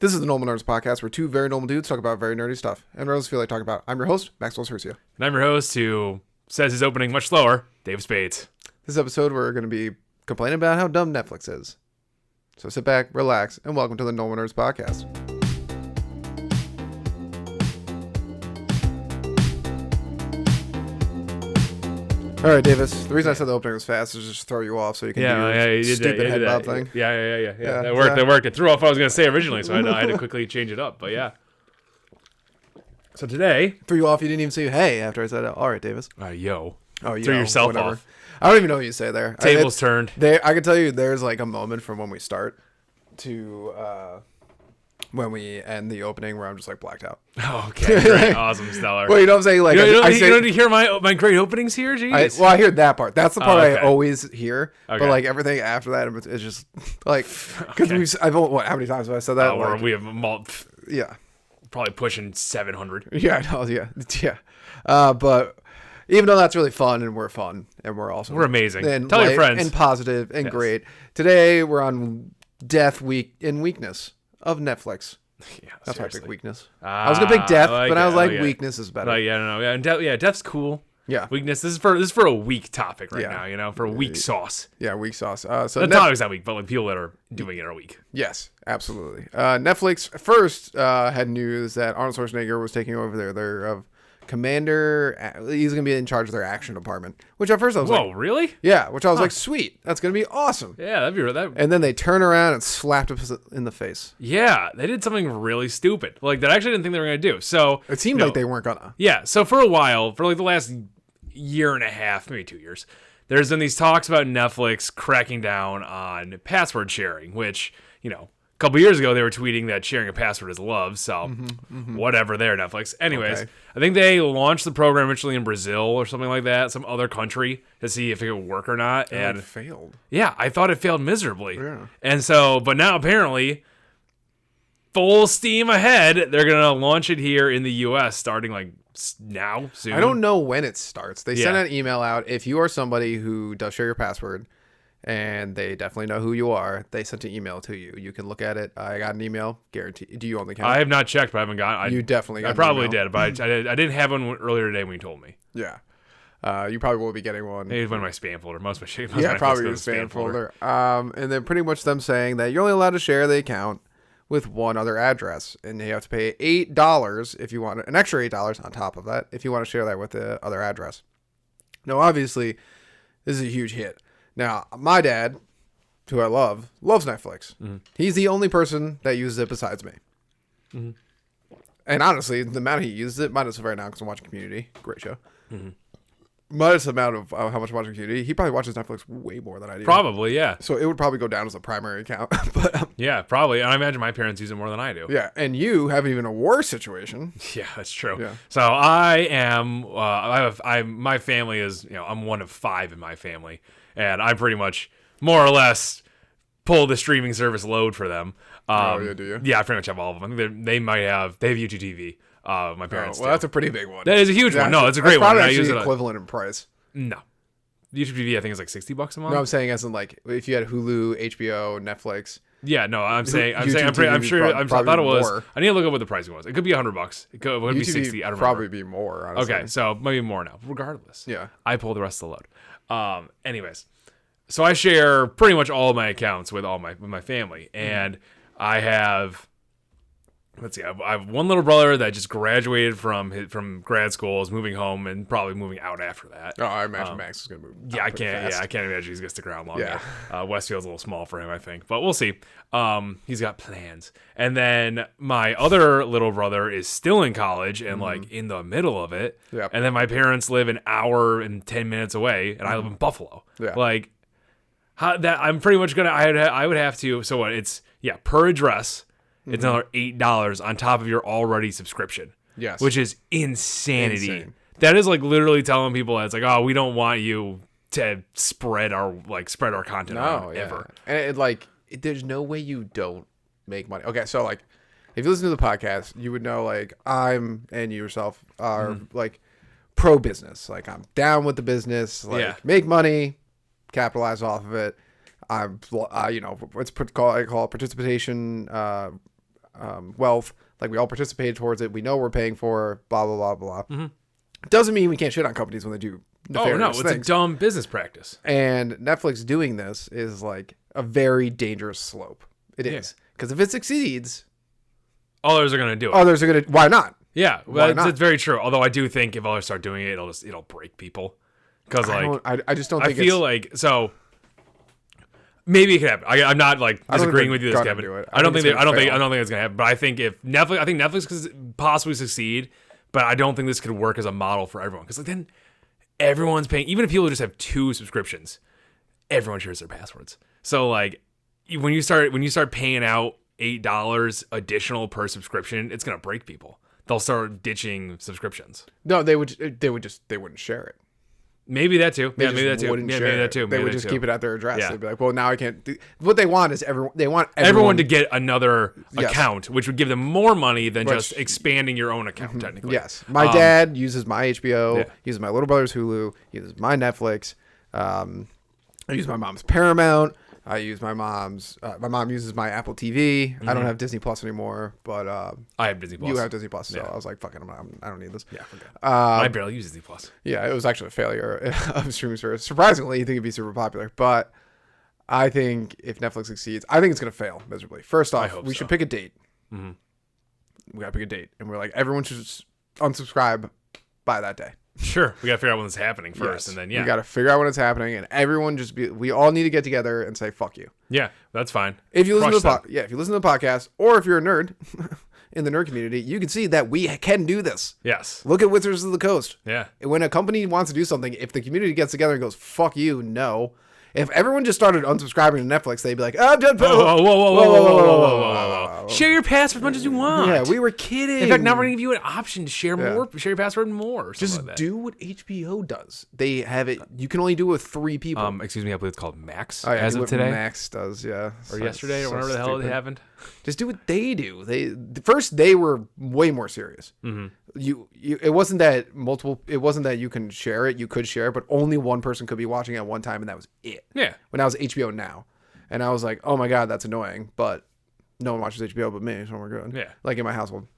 This is the Normal Nerds Podcast, where two very normal dudes talk about very nerdy stuff. And Rose feel like talking about. I'm your host, Maxwell Cercio. And I'm your host, who says his opening much slower, Dave Spades. This episode, we're going to be complaining about how dumb Netflix is. So sit back, relax, and welcome to the Normal Nerds Podcast. All right, Davis. The reason I said the opening was fast is just to throw you off so you can do your stupid head bob thing. Yeah. That worked. That worked. It threw off what I was going to say originally, so I had to quickly change it up. But yeah. So today, Threw you off. You didn't even say hey after I said it. All right, Davis. yo. Oh, you Threw know, yourself whatever. off. I don't even know what you say there. Tables turned. I can tell you there's like a moment from when we start to when we end the opening where I'm just like blacked out. Oh, okay. Great. Awesome. Stellar. Well, you know what I'm saying? Like, you I don't hear my great openings here? Jeez. I hear that part. That's the part okay. I always hear. Okay. But like everything after that, it's just like, because I've how many times have I said that? Like, we have yeah. probably pushing 700. Yeah, I know, yeah. But even though that's really fun and we're fun and we're also amazing. And Tell your friends. and positive and Yes. great. Today we're on death week in weakness of Netflix. Yeah, That's my seriously. big weakness. I was gonna pick death, but I was like, weakness is better. And death's cool. Yeah. Weakness. This is for a weak topic right Yeah. now. For a weak sauce. Yeah, weak sauce. So The topic's not weak, but like people that are doing it are weak. yes, absolutely. Netflix first had news that Arnold Schwarzenegger was taking over their commander. He's gonna be in charge of their action department. Which at first I was Whoa, like, really? yeah. Which I was like, sweet, that's gonna be awesome. Yeah, that'd be that. And then they turn around and slapped us in the face. Yeah, they did something really stupid. Like that I actually didn't think they were gonna do. So It seemed like they weren't gonna. Yeah, so for a while, for like the last year and a half, maybe 2 years, there's been these talks about Netflix cracking down on password sharing, which, a couple years ago they were tweeting that sharing a password is love, so whatever there, Netflix. Anyways, Okay. I think they launched the program originally in Brazil or something like that, some other country, to see if it would work or not. And it failed. yeah, I thought it failed miserably. Yeah. And so, but now apparently, full steam ahead, they're going to launch it here in the U.S. starting like now, soon. I don't know when it starts. They sent Yeah. an email out. If you are somebody who does share your password, and they definitely know who you are, they sent an email to you. You can look at it. I got an email. Guarantee. Do you own the account? I have not checked, but I haven't got. You definitely got I an probably email. did, but I didn't have one earlier today when you told me. Yeah. You probably will be getting one. Maybe it went in my spam folder. Most of my shit. Yeah, probably your spam folder. And then pretty much them saying that you're only allowed to share the account with one other address, and you have to pay $8 if you want an extra $8 on top of that if you want to share that with the other address. Now, obviously, this is a huge hit. Now, my dad, who I love, loves Netflix. Mm-hmm. He's the only person that uses it besides me. Mm-hmm. And honestly, the amount he uses it, minus right now because I'm watching Community, great show. Mm-hmm. Minus the amount of how much I'm watching Community, he probably watches Netflix way more than I do. Probably, yeah. So it would probably go down as a primary account. But yeah, probably. And I imagine my parents use it more than I do. yeah, and you have even a worse situation. Yeah, that's true. Yeah. So I am. My family is. I'm one of 5 in my family, and I pretty much more or less pull the streaming service load for them. Oh, yeah, do you? Yeah, I pretty much have all of them. I think they have YouTube TV. My parents. Well, that's a pretty big one. That is a huge one. No, it's a great that's one. probably I actually use it. equivalent in price. No, YouTube TV I think is like $60 a month. No, I'm saying as in like if you had Hulu, HBO, Netflix. Yeah, no, I'm saying I'm TV sure. I thought it was. more. I need to look up what the pricing was. It could be $100. It would be 60. I don't probably remember. be more. Honestly. Okay, so maybe more now. Regardless, Yeah. I pull the rest of the load. Anyways, so I share pretty much all of my accounts with my family, and I have. Let's see. I have one little brother that just graduated from grad school, is moving home, and probably moving out after that. Oh, I imagine Max is gonna move. Yeah, I can't. Fast. Yeah, I can't imagine he's gonna stick around long. Yeah. Westfield's a little small for him, I think, but we'll see. He's got plans, and then my other little brother is still in college and like in the middle of it. Yep. And then my parents live an hour and 10 minutes away, and I live in Buffalo. Yeah. Like, I'm pretty much gonna. I would have to. So what? It's per address. It's another $8 on top of your already subscription. Yes. Which is insanity. Insane. That is like literally telling people that it's like, oh, we don't want you to spread our content around ever. And there's no way you don't make money. Okay, so like if you listen to the podcast, you would know like I'm and you yourself are like pro business. Like I'm down with the business. Like make money, capitalize off of it. I'm, I call it participation. wealth. Like, we all participated towards it. We know we're paying for blah, blah, blah, blah. Doesn't mean we can't shit on companies when they do nefarious it's things. a dumb business practice. And Netflix doing this is like a very dangerous slope. It is. Because if it succeeds, others are going to do it. Others are going to, why not? Yeah, well, it's very true. Although I do think if others start doing it, it'll break people. Because like I just don't think I feel like so. Maybe it could happen. I'm not like disagreeing with you, this Kevin. I don't think it's gonna happen. But I think Netflix could possibly succeed. But I don't think this could work as a model for everyone. Because like then everyone's paying. Even if people just have 2 subscriptions, everyone shares their passwords. So like when you start paying out $8 additional per subscription, it's gonna break people. They'll start ditching subscriptions. No, they wouldn't share it. Maybe that too. Maybe that too. They would just keep it at their address. Yeah. They'd be like, well, now I can't. What they want is everyone to get another account, which would give them more money than just expanding your own account, technically. Yes. My dad uses my HBO, uses my little brother's Hulu, uses my Netflix. I use my mom's Paramount. I use my mom's. My mom uses my Apple TV. I don't have Disney Plus anymore, but I have Disney Plus. You have Disney Plus, so I was like, "Fuck it, I don't need this." Yeah, I barely use Disney Plus. Yeah, it was actually a failure of streaming service. Surprisingly, you think it'd be super popular, but I think if Netflix succeeds, I think it's gonna fail miserably. First off, we should pick a date. We gotta pick a date, and we're like, everyone should unsubscribe by that day. Sure, we gotta figure out when it's happening first, and then we gotta figure out when it's happening, and everyone we all need to get together and say fuck you. Yeah, that's fine. If you listen to if you listen to the podcast, or if you're a nerd in the nerd community, you can see that we can do this. Yes. Look at Wizards of the Coast. Yeah. When a company wants to do something, if the community gets together and goes fuck you, no. If everyone just started unsubscribing to Netflix, they'd be like, whoa. Share your password as much as you want. Yeah, we were kidding. In fact, now we're going to give you an option to share more, share your password more. Just do what HBO does. They have it. You can only do it with 3 people. Excuse me, I believe it's called Max as of today. Max does, yeah. Or yesterday, or whatever the hell it happened. Just do what they do. They were way more serious. It wasn't that multiple. It wasn't that you can share it. You could share it, but only one person could be watching at one time, and that was it. Yeah. When I was HBO Now, and I was like, oh my god, that's annoying. But no one watches HBO but me, so we're good. Yeah. Like in my household.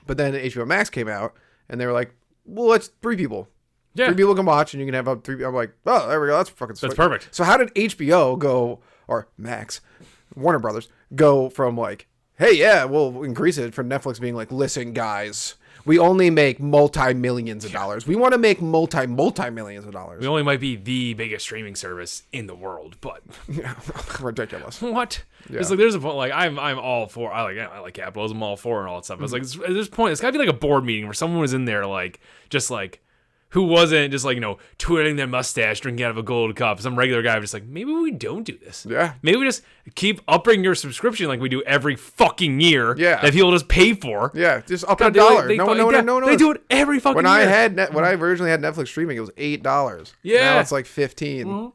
But then HBO Max came out, and they were like, well, let's 3 people. Yeah. 3 people can watch, and you can have up 3. I'm like, oh, there we go. That's fucking sweet. That's perfect. So how did HBO go, or Max, Warner Brothers, go from like, hey, yeah, we'll increase it, from Netflix being like, listen, guys, we only make multi-millions of dollars. We want to make multi-millions of dollars. We only might be the biggest streaming service in the world, but ridiculous. What? Yeah. It's like there's a point. Like I'm all for. I like capitalism, all for, and all that stuff. It's like at this point, it's gotta be like a board meeting where someone was in there, like just like. Who wasn't just like, twirling their mustache, drinking out of a gold cup. Some regular guy was just like, maybe we don't do this. Yeah. Maybe we just keep upping your subscription like we do every fucking year. Yeah. That people just pay for. Yeah. Just up $1. No. They do it every fucking year. When I originally had Netflix streaming, it was $8. Yeah. Now it's like $15. Mm-hmm.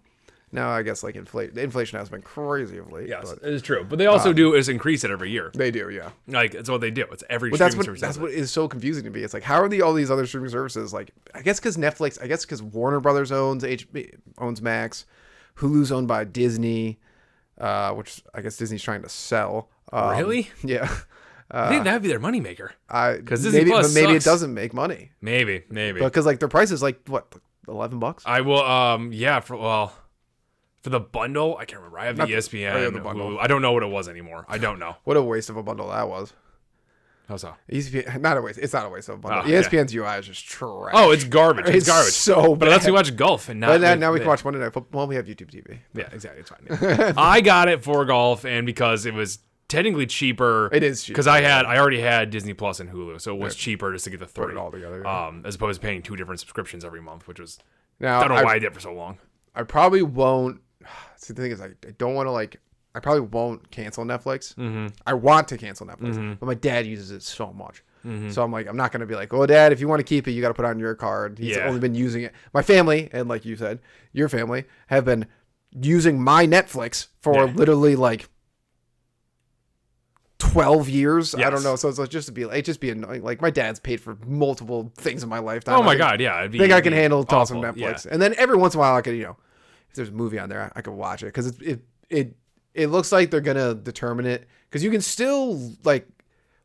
Now I guess like inflation has been crazy of late. Yes, it is true. But they also do is increase it every year. They do, yeah. Like that's what they do. It's every streaming service. That's what is so confusing to me. It's like, how are all these other streaming services like? I guess because Netflix. I guess because Warner Brothers owns Max, Hulu's owned by Disney, which I guess Disney's trying to sell. Really? Yeah. I think that'd be their moneymaker. Because maybe it doesn't make money. Maybe. Because like their price is like what, $11? I will. For the bundle, I can't remember. I have the ESPN. The bundle. I don't know what it was anymore. I don't know. What a waste of a bundle that was. How so? ESPN, not a waste. It's not a waste of a bundle. ESPN's UI is just trash. Oh, it's garbage. It's garbage. So bad. But let's watch golf and not. But now we can watch Monday Night Football. Well, we have YouTube TV. Yeah, exactly. It's fine. I got it for golf and because it was technically cheaper. It is cheaper because I already had Disney Plus and Hulu, so it was cheaper just to get the 3. Put it all together. Yeah. As opposed to paying 2 different subscriptions every month, which was. Now, I don't know why I did it for so long. I probably won't. See, the thing is, I don't want to I probably won't cancel Netflix. Mm-hmm. I want to cancel Netflix, but my dad uses it so much. Mm-hmm. So I'm like, I'm not going to be like, oh, Dad, if you want to keep it, you got to put it on your card. He's only been using it. My family, and like you said, your family, have been using my Netflix for literally like 12 years. Yes. I don't know. So it's just be annoying. Like my dad's paid for multiple things in my lifetime. Oh my God. Yeah. I think I can handle tossing Netflix. Yeah. And then every once in a while I could, if there's a movie on there, I could watch it. Cause it looks like they're going to determine it. Cause you can still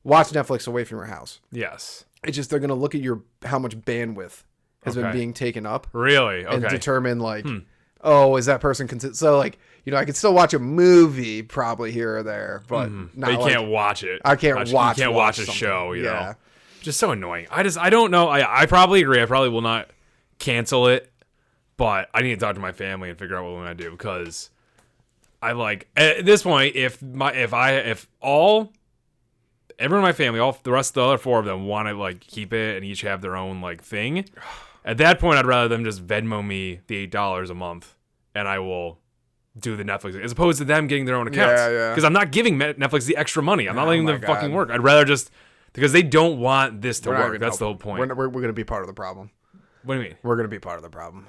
watch Netflix away from your house. Yes. It's just they're gonna look at how much bandwidth has been being taken up. Really? Okay. And determine like, oh, is that person so like, I could still watch a movie probably here or there, but not you can't watch it. I can't watch. You can't watch a show. You know, just so annoying. I don't know. I probably agree. I probably will not cancel it, but I need to talk to my family and figure out what we're gonna do because I like at this point if everyone in my family, all the rest of the other 4 of them want to like keep it and each have their own like thing. At that point, I'd rather them just Venmo me the $8 a month, and I will do the Netflix as opposed to them getting their own accounts. Yeah. Because I'm not giving Netflix the extra money. I'm not letting them fucking work. I'd rather just because they don't want this to work. That's the whole point. We're gonna be part of the problem. What do you mean? We're gonna be part of the problem.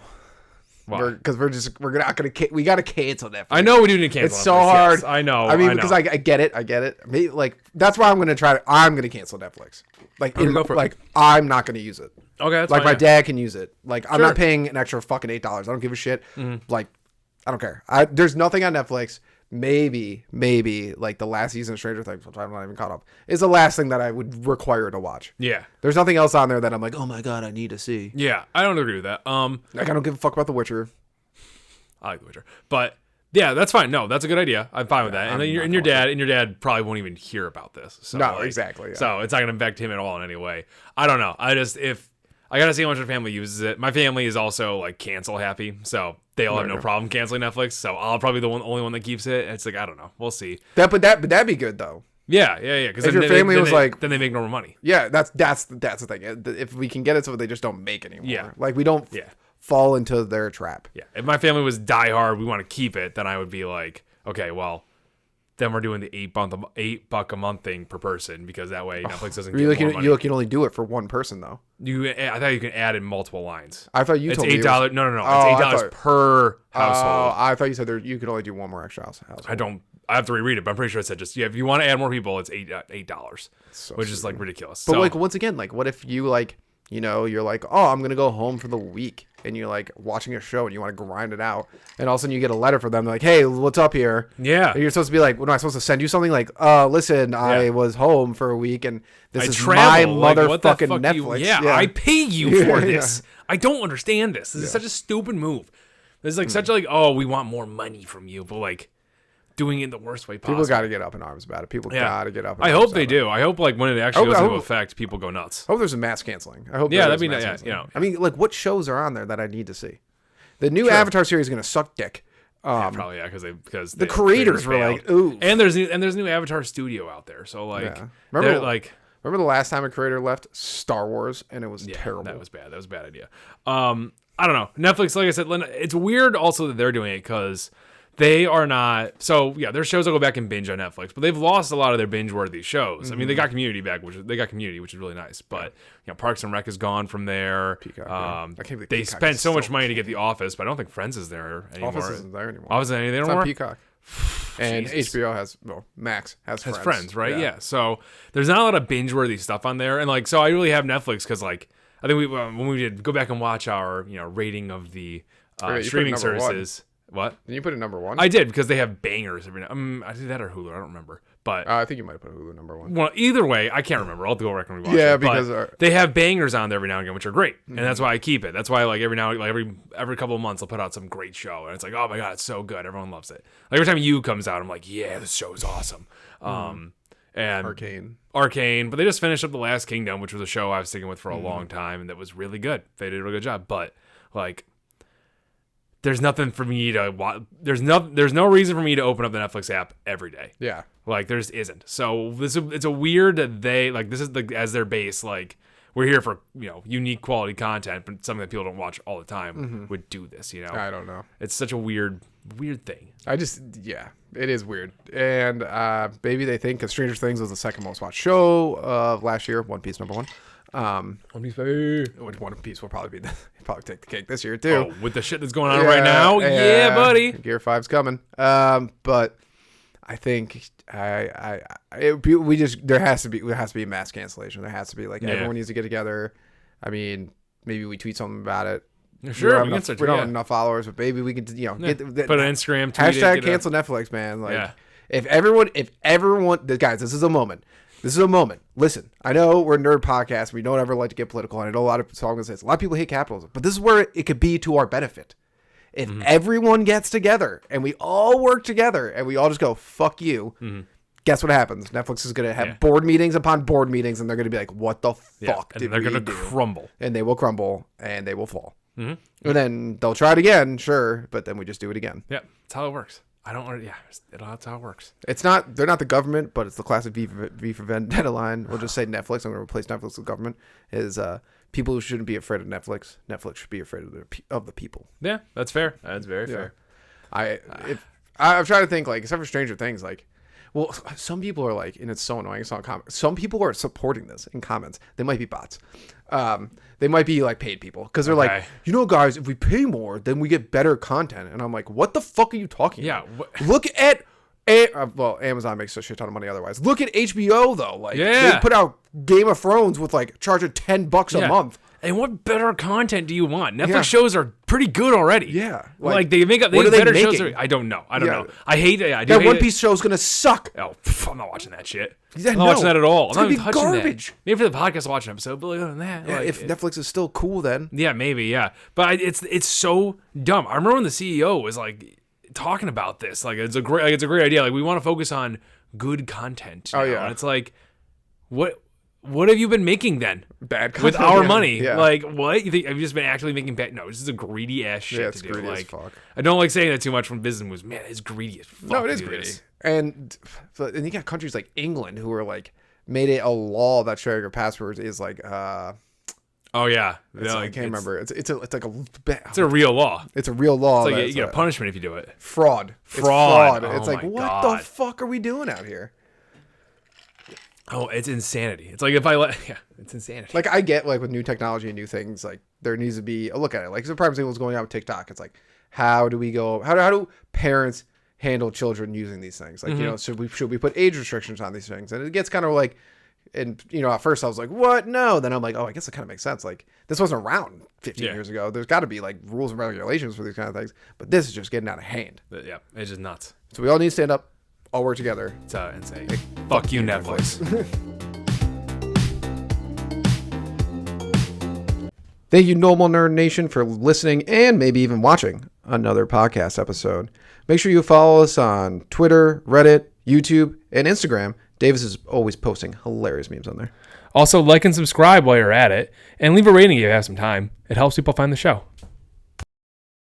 Why? Because we're not gonna we gotta cancel Netflix. I know we do need to cancel. It's so hard. Yes, I know. I mean, because I get it. Maybe, like that's why I'm gonna cancel Netflix. Like, I'm not gonna use it. Okay, that's like fine, my dad can use it. Like I'm not paying an extra fucking $8. I don't give a shit. Like I don't care. There's nothing on Netflix. Maybe like the last season of Stranger Things, which I'm not even caught up, is the last thing that I would require to watch. Yeah. There's nothing else on there that I'm like, oh my god, I need to see. Yeah, I don't agree with that. Like I don't give a fuck about The Witcher. I like The Witcher, but yeah, that's fine. No, that's a good idea. I'm fine with that. And then your dad probably won't even hear about this. So, no, exactly. Yeah. So it's not gonna affect him at all in any way. I don't know. If I gotta see how much my family uses it. My family is also like cancel happy, so they'll have no problem canceling Netflix. So I'll probably be the only one that keeps it. It's like I don't know. We'll see. But that'd be good though. Yeah. Because if your family was like, then they make normal money. Yeah, that's the thing. If we can get it so they just don't make anymore. Yeah. Like we don't fall into their trap. Yeah. If my family was diehard, we want to keep it, then I would be like, okay, well, then we're doing the $8 a month thing per person because that way Netflix doesn't get more money. You can only do it for one person though. I thought you can add in multiple lines. I thought you told me it's $8. No. It's $8 per household. I thought you said you could only do one more extra household. I have to reread it, but I'm pretty sure it said just if you want to add more people, it's $8, which is like ridiculous. But like once again, like what if you like you're like, oh, I'm gonna go home for the week, and you're like watching a show and you want to grind it out, and all of a sudden you get a letter from them like, hey, what's up here? Yeah. And you're supposed to be like, what am I supposed to send you something like, listen, I was home for a week and this is my motherfucking Netflix. I pay you for this. I don't understand this. This is such a stupid move. This is like such like, oh, we want more money from you, but like doing it in the worst way possible. People got to get up in arms about it. People got to get up in I arms hope they do. I hope like when it actually goes into effect, people go nuts. I hope there's a mass canceling. I hope that'd be nice. I mean, like what shows are on there that I need to see? The new Avatar series is going to suck dick. Probably because the creators were like, ooh. And there's new Avatar studio out there. So like remember the last time a creator left Star Wars and it was terrible. That was bad. That was a bad idea. I don't know. Netflix, like I said, it's weird also that they're doing it because they are not. So yeah, their shows will go back and binge on Netflix, but they've lost a lot of their binge-worthy shows. I mean, they got Community back, which is really nice. But Parks and Rec is gone from there. Peacock, they spent so much money to get The Office, but I don't think Friends is there anymore. Office isn't there anymore. Office isn't there it's anymore. On Peacock. And HBO has Max has Friends, right? Yeah. So there's not a lot of binge-worthy stuff on there, and like so I really have Netflix because like I think when we did go back and watch our rating of the streaming services. What? Did you put it number one? I did because they have bangers every now. I did that or Hulu. I don't remember, but I think you might have put Hulu number one. Well, either way, I can't remember. I'll go back and rewatch. Yeah, it. because they have bangers on there every now and again, which are great, and that's why I keep it. That's why like every couple of months I'll put out some great show, and it's like, oh my god, it's so good. Everyone loves it. Like every time You comes out, I'm like, yeah, this show is awesome. And Arcane, but they just finished up The Last Kingdom, which was a show I was sticking with for a long time, and that was really good. They did a really good job, but like. There's nothing for me to watch. There's no reason for me to open up the Netflix app every day. Yeah, like there's isn't. So it's a weird that they like this is as their base. Like we're here for unique quality content, but something that people don't watch all the time would do this. I don't know. It's such a weird thing. It is weird. And maybe they think because Stranger Things was the second most watched show of last year. One Piece number one. One Piece will probably take the cake this year too. Oh, with the shit that's going on right now, yeah, buddy. Gear 5's coming. But I think there has to be a mass cancellation. There has to be everyone needs to get together. I mean, maybe we tweet something about it. Sure, we don't have enough followers, but maybe we could put an Instagram tweet hashtag cancel Netflix, man. Like if everyone, guys, this is a moment. This is a moment. Listen, I know we're a nerd podcast. We don't ever like to get political. And I know a lot of so I'm gonna say this. A lot of people hate capitalism, but this is where it could be to our benefit. If everyone gets together and we all work together and we all just go, fuck you, guess what happens? Netflix is going to have board meetings upon board meetings, and they're going to be like, what the fuck did we do? And they're going to crumble. And they will crumble, and they will fall. And then they'll try it again, sure, but then we just do it again. Yeah, that's how it works. That's how it works. They're not the government, but it's the classic V for Vendetta line. We'll just say Netflix. I'm going to replace Netflix with government. Is people who shouldn't be afraid of Netflix. Netflix should be afraid of the people. Yeah, that's fair. That's very fair. I'm trying to think, like, except for Stranger Things, like, well, some people are like, and it's so annoying. It's not comments. Some people are supporting this in comments. They might be bots. They might be like paid people because they're like, guys, if we pay more, then we get better content. And I'm like, what the fuck are you talking about? Look at, well, Amazon makes a shit ton of money otherwise. Look at HBO though. Like, they put out Game of Thrones with like charging $10 a month. And what better content do you want? Netflix shows are pretty good already. Yeah. Like they make up better shows. I don't know. I don't know. I hate it. That One Piece show's going to suck. Oh, I'm not watching that shit. I'm not watching that at all. It's going to be garbage. That. Maybe for the podcast I'll watch an episode, but other than that. Yeah, if Netflix is still cool then. Yeah, maybe, yeah. But it's so dumb. I remember when the CEO was like talking about this. Like it's a great idea. Like we want to focus on good content. Now. And it's like, what have you been making then? Bad content. With our money. Yeah. Like, what? You think, have you just been actually making bad? No, this is a greedy ass shit to do. Greedy as fuck. I don't like saying that too much from business moves. Man, it's greedy as fuck. No, it is greedy. And you got countries like England who are like, made it a law that sharing your passwords is like, oh yeah. I can't remember. It's a real law. It's a real law. It's like you get a punishment if you do it. Fraud. Fraud. It's like, what the fuck are we doing out here? Oh, it's insanity. It's like it's insanity. Like I get like with new technology and new things, like there needs to be a look at it. Like the prime example was going on with TikTok. It's like, how do parents handle children using these things? Like, should we put age restrictions on these things? And it gets kind of like, and at first I was like, what? No. Then I'm like, oh, I guess it kind of makes sense. Like this wasn't around 15 years ago. There's got to be like rules and regulations for these kind of things. But this is just getting out of hand. Yeah, it's just nuts. So we all need to stand up. All work together. It's insane. Hey, fuck you, Netflix. Thank you, Normal Nerd Nation, for listening and maybe even watching another podcast episode. Make sure you follow us on Twitter, Reddit, YouTube, and Instagram. Davis is always posting hilarious memes on there. Also, like and subscribe while you're at it, and leave a rating if you have some time. It helps people find the show.